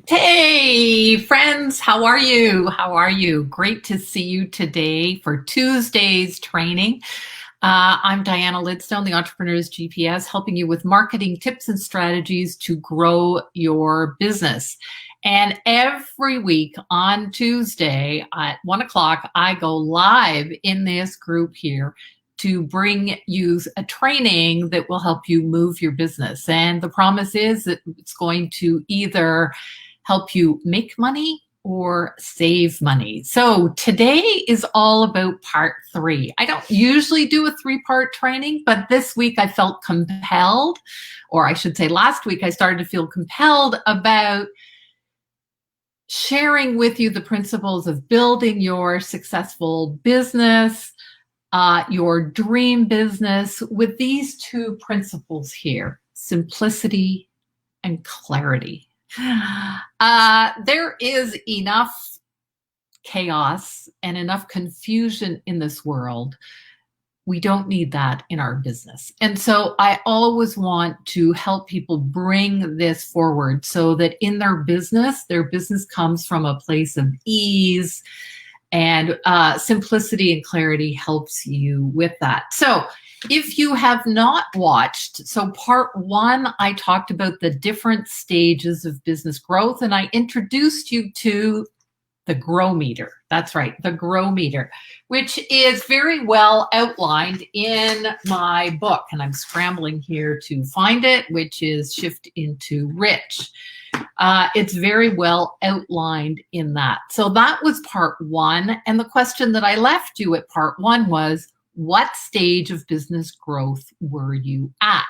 Hey, friends, how are you? How are you? Great to see you today for Tuesday's training. I'm Diana Lidstone, the Entrepreneur's GPS, helping you with marketing tips and strategies to grow your business. And every week on Tuesday at 1 o'clock, I go live in this group here to bring you a training that will help you move your business. And the promise is that it's going to either help you make money or save money. So today is all about part 3. I don't usually do a 3-part training, but this week I felt compelled, or I should say last week I started to feel compelled about sharing with you the principles of building your successful business, your dream business, with these 2 principles here: simplicity and clarity. There is enough chaos and enough confusion in this world. We don't need that in our business. And so I always want to help people bring this forward so that in their business comes from a place of ease, and simplicity and clarity helps you with that. So if you have not watched, so part 1, I talked about the different stages of business growth, and I introduced you to the Grow Meter. That's right, the Grow Meter, which is very well outlined in my book. And I'm scrambling here to find it, which is Shift into Rich. It's very well outlined in that. So that was part 1. And the question that I left you at part 1 was, what stage of business growth were you at?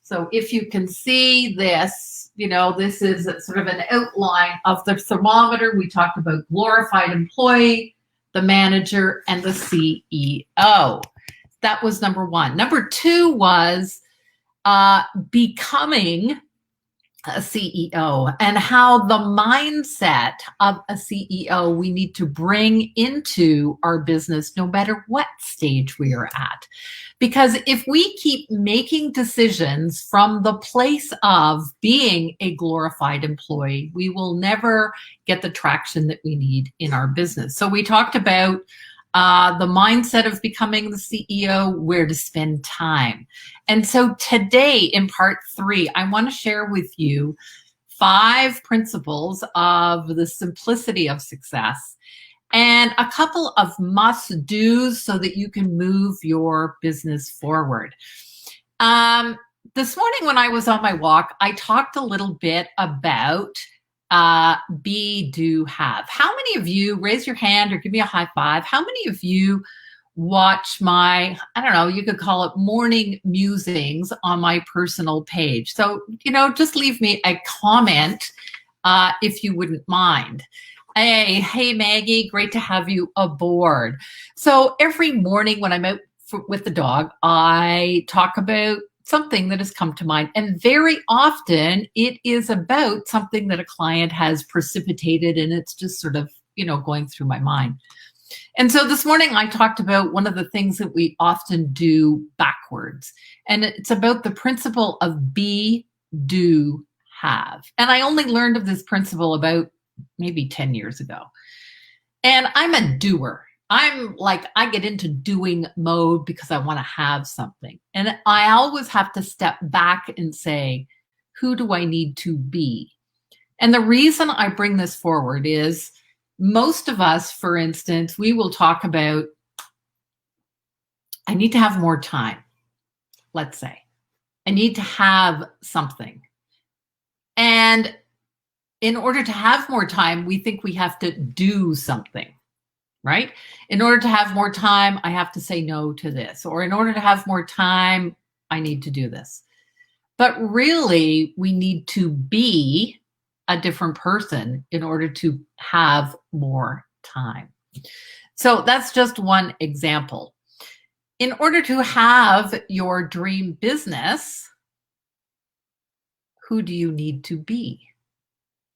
So if you can see this, this is sort of an outline of the thermometer. We talked about glorified employee, the manager, and the CEO. That was number 1. Number 2 was becoming a CEO, and how the mindset of a CEO we need to bring into our business no matter what stage we are at. Because if we keep making decisions from the place of being a glorified employee, we will never get the traction that we need in our business. So we talked about the mindset of becoming the CEO, where to spend time. And so today in part 3, I want to share with you 5 principles of the simplicity of success and a couple of must-dos so that you can move your business forward. This morning when I was on my walk, I talked a little bit about be, do, have. How many of you, raise your hand or give me a high five, how many of you watch my, I don't know, you could call it morning musings on my personal page? So, just leave me a comment if you wouldn't mind. Hey, Maggie, great to have you aboard. So every morning when I'm out with the dog, I talk about something that has come to mind. And very often it is about something that a client has precipitated, and it's just sort of, going through my mind. And so this morning I talked about one of the things that we often do backwards. And it's about the principle of be, do, have. And I only learned of this principle about maybe 10 years ago. And I'm a doer. I'm like, I get into doing mode because I want to have something. And I always have to step back and say, who do I need to be? And the reason I bring this forward is most of us, for instance, we will talk about, I need to have more time. Let's say I need to have something. And in order to have more time, we think we have to do something. Right? In order to have more time, I have to say no to this. Or in order to have more time, I need to do this. But really, we need to be a different person in order to have more time. So that's just one example. In order to have your dream business, who do you need to be?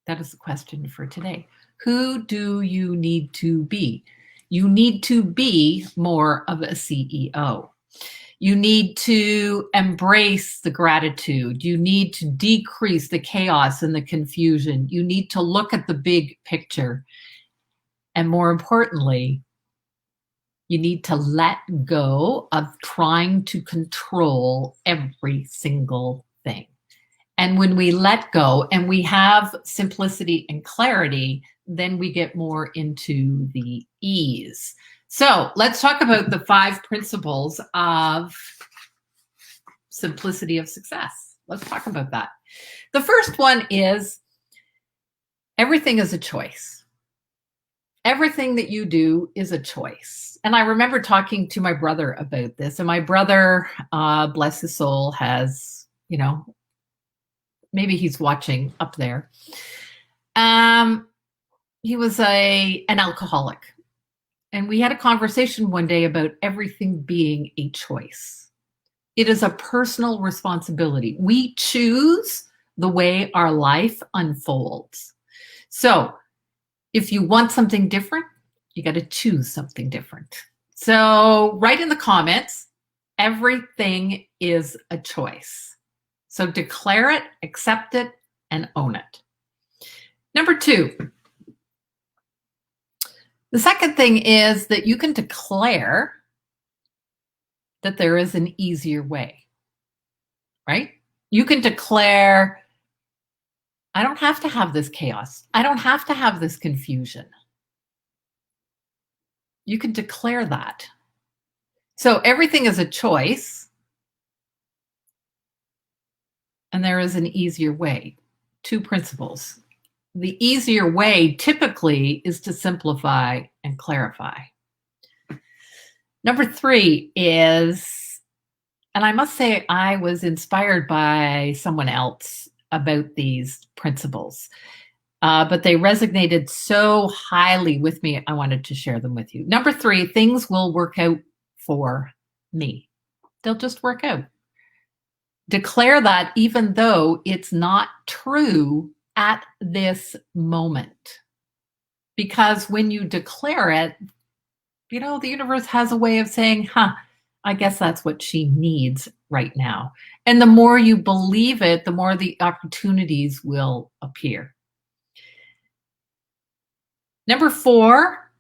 That is the question for today. Who do you need to be? You need to be more of a CEO. You need to embrace the gratitude. You need to decrease the chaos and the confusion. You need to look at the big picture. And more importantly, you need to let go of trying to control every single thing. And when we let go and we have simplicity and clarity, then we get more into the ease. So let's talk about the 5 principles of simplicity of success. Let's talk about that. The first one is everything is a choice. Everything that you do is a choice. And I remember talking to my brother about this, and my brother, bless his soul, has, maybe he's watching up there. He was an alcoholic. And we had a conversation one day about everything being a choice. It is a personal responsibility. We choose the way our life unfolds. So if you want something different, you got to choose something different. So write in the comments, everything is a choice. So declare it, accept it, and own it. Number 2, the second thing is that you can declare that there is an easier way, right? You can declare, I don't have to have this chaos. I don't have to have this confusion. You can declare that. So everything is a choice, and there is an easier way. 2 principles. The easier way typically is to simplify and clarify. Number 3 is, and I must say I was inspired by someone else about these principles, but they resonated so highly with me, I wanted to share them with you. Number 3, things will work out for me. They'll just work out. Declare that even though it's not true at this moment. Because when you declare it, the universe has a way of saying, I guess that's what she needs right now. And the more you believe it, the more the opportunities will appear. Number 4,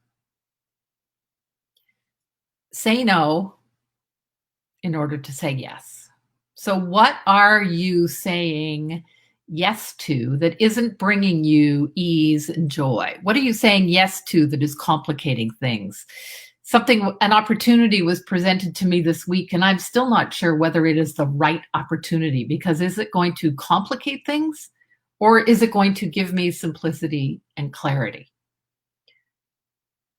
say no in order to say yes. So what are you saying yes to that isn't bringing you ease and joy? What are you saying yes to that is complicating things? An opportunity was presented to me this week, and I'm still not sure whether it is the right opportunity, because is it going to complicate things, or is it going to give me simplicity and clarity?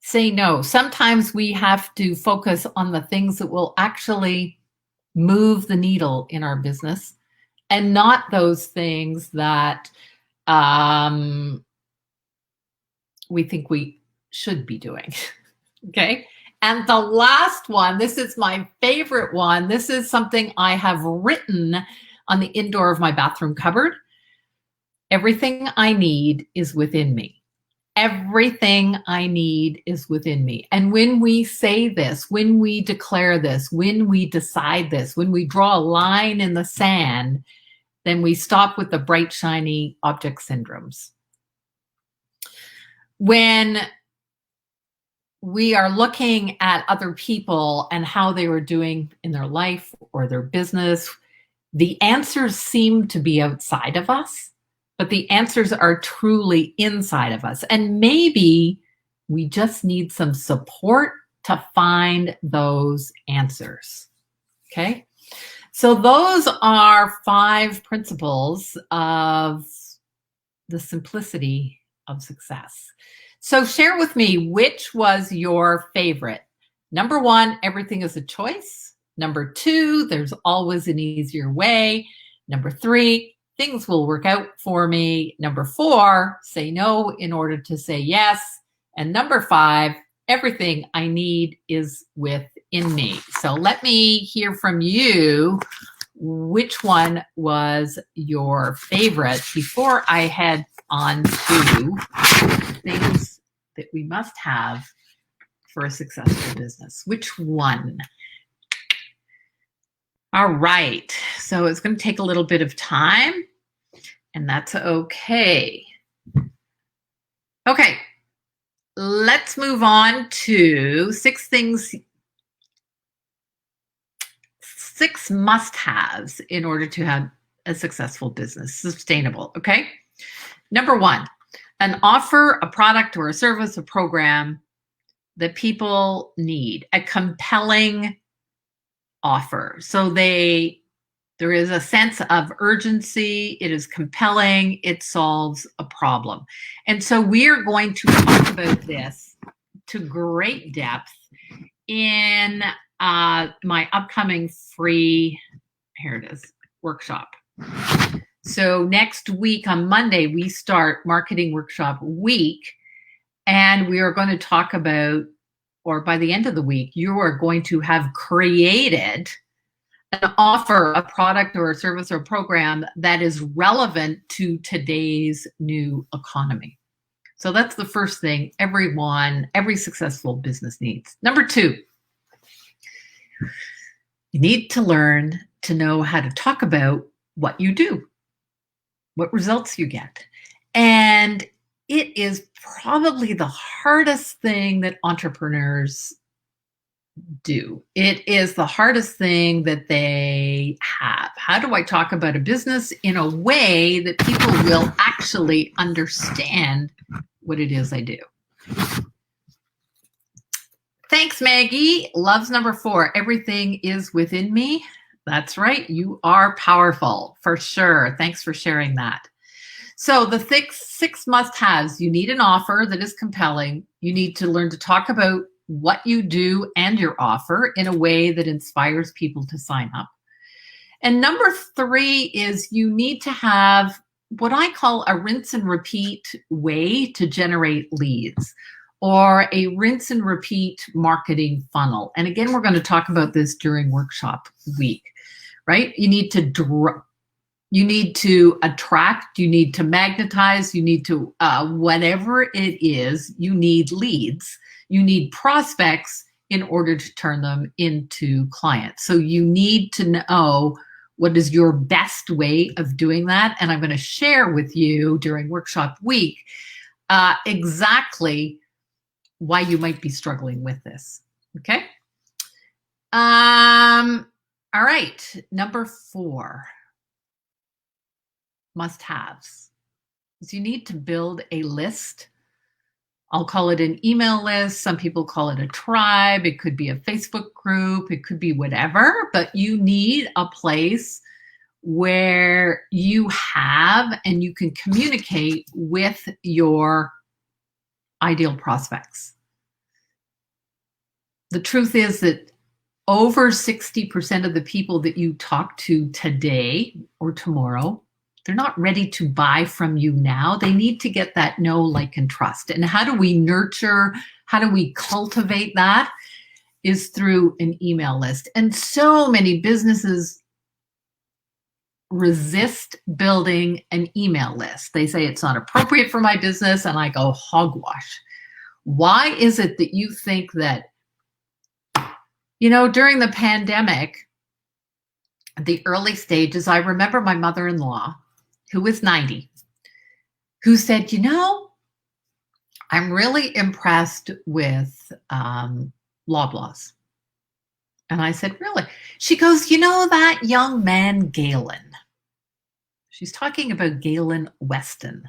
Say no. Sometimes we have to focus on the things that will actually move the needle in our business, and not those things that we think we should be doing. Okay. And the last one, this is my favorite one. This is something I have written on the indoor of my bathroom cupboard. Everything I need is within me. Everything I need is within me. And when we say this, when we declare this, when we decide this, when we draw a line in the sand, then we stop with the bright, shiny object syndromes. When we are looking at other people and how they were doing in their life or their business, the answers seem to be outside of us, but the answers are truly inside of us. And maybe we just need some support to find those answers. Okay? So those are 5 principles of the simplicity of success. So share with me, which was your favorite? Number 1, everything is a choice. Number 2, there's always an easier way. Number 3, things will work out for me. Number 4, say no in order to say yes. And number 5, everything I need is within me. So let me hear from you. Which one was your favorite before I head on to things that we must have for a successful business? Which one? All right. So it's going to take a little bit of time, and that's okay. Okay. Let's move on to 6 must-haves in order to have a successful business, sustainable. Okay. Number 1, an offer, a product or a service, a program that people need, a compelling offer. So there is a sense of urgency, it is compelling, it solves a problem. And so we are going to talk about this to great depth in my upcoming free, here it is, workshop. So next week on Monday, we start Marketing Workshop Week, and we are going to talk about, or by the end of the week, you are going to have created an offer, a product or a service or program that is relevant to today's new economy. So that's the first thing every successful business needs. Number 2, you need to learn to know how to talk about what you do, what results you get. And it is probably the hardest thing that entrepreneurs do. It is the hardest thing that they have. How do I talk about a business in a way that people will actually understand what it is I do? Thanks, Maggie. Loves number 4. Everything is within me. That's right. You are powerful for sure. Thanks for sharing that. So the 6 must-haves: you need an offer that is compelling. You need to learn to talk about what you do and your offer in a way that inspires people to sign up. And number 3 is you need to have what I call a rinse and repeat way to generate leads, or a rinse and repeat marketing funnel. And again, we're going to talk about this during workshop week, right? You need to attract, you need to magnetize, you need to, whatever it is, you need leads, you need prospects in order to turn them into clients. So you need to know what is your best way of doing that. And I'm going to share with you during workshop week exactly why you might be struggling with this. Okay. All right. Number 4. Must-haves is you need to build a list. I'll call it an email list. Some people call it a tribe. It could be a Facebook group. It could be whatever, but you need a place where you have and you can communicate with your ideal prospects. The truth is that over 60% of the people that you talk to today or tomorrow, they're not ready to buy from you now. They need to get that know, like, and trust. And how do we nurture, how do we cultivate that? Is through an email list. And so many businesses resist building an email list. They say it's not appropriate for my business, and I go, hogwash. Why is it that you think that, during the pandemic, the early stages, I remember my mother-in-law, who was 90, who said, I'm really impressed with Loblaws. And I said, really? She goes, that young man, Galen. She's talking about Galen Weston,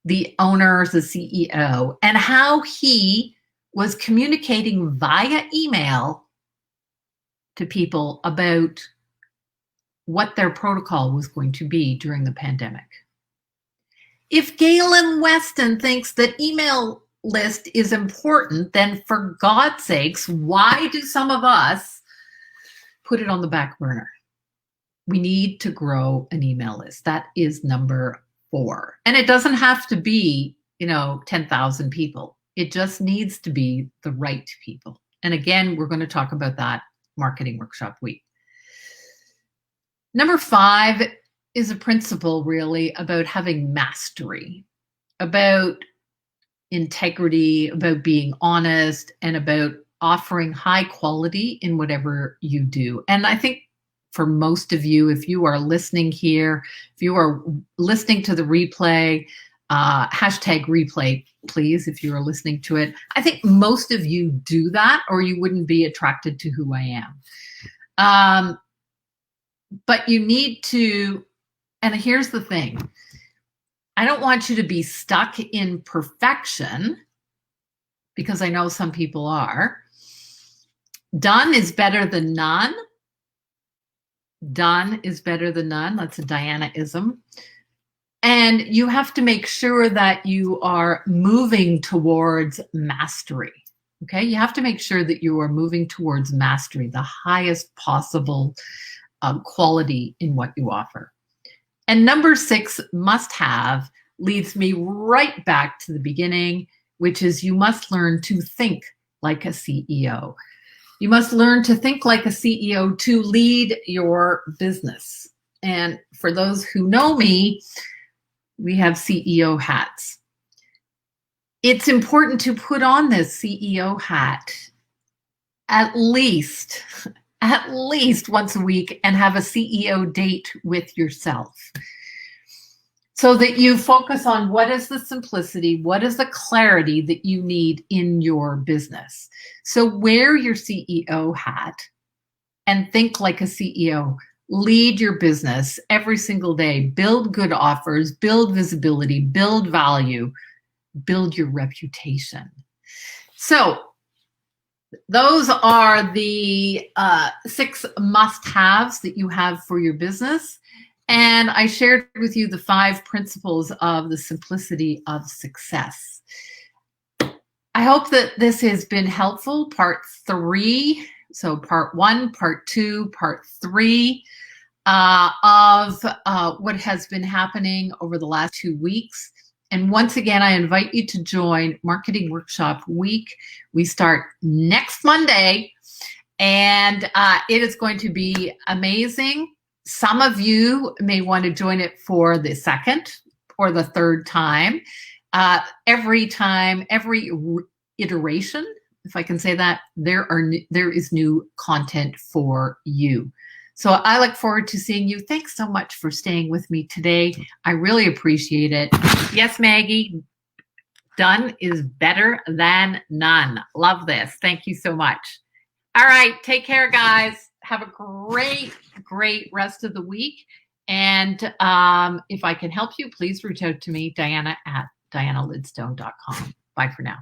the owner, the CEO, and how he was communicating via email to people about what their protocol was going to be during the pandemic. If Galen Weston thinks that email list is important, then for God's sakes, why do some of us put it on the back burner? We need to grow an email list. That is number 4. And it doesn't have to be, 10,000 people. It just needs to be the right people. And again, we're going to talk about that Marketing Workshop Week. Number 5 is a principle really about having mastery, about integrity, about being honest, and about offering high quality in whatever you do. And I think for most of you. If you are listening here, if you are listening to the replay, hashtag replay, please, if you are listening to it. I think most of you do that, or you wouldn't be attracted to who I am. But you need to, and here's the thing, I don't want you to be stuck in perfection, because I know some people are. Done is better than none. Done is better than none. That's a Diana-ism. And you have to make sure that you are moving towards mastery. Okay, you have to make sure that you are moving towards mastery, the highest possible quality in what you offer. And number 6, must have, leads me right back to the beginning, which is you must learn to think like a CEO. You must learn to think like a CEO to lead your business. And for those who know me, we have CEO hats. It's important to put on this CEO hat at least once a week and have a CEO date with yourself, so that you focus on what is the simplicity, what is the clarity that you need in your business. So wear your CEO hat and think like a CEO. Lead your business every single day. Build good offers, build visibility, build value, build your reputation. So those are the 6 must-haves that you have for your business. And I shared with you the 5 principles of the simplicity of success. I hope that this has been helpful. Part 3, so part 1, part 2, part 3 of what has been happening over the last 2 weeks. And once again, I invite you to join Marketing Workshop Week. We start next Monday, and it is going to be amazing. Some of you may want to join it for the 2nd or the 3rd time. Every time, every iteration, if I can say that, there is new content for you. So I look forward to seeing you. Thanks so much for staying with me today. I really appreciate it. Yes, Maggie, done is better than none. Love this. Thank you so much. All right, take care, guys. Have a great rest of the week. And if I can help you, please reach out to me, Diana at dianalidstone.com. Bye for now.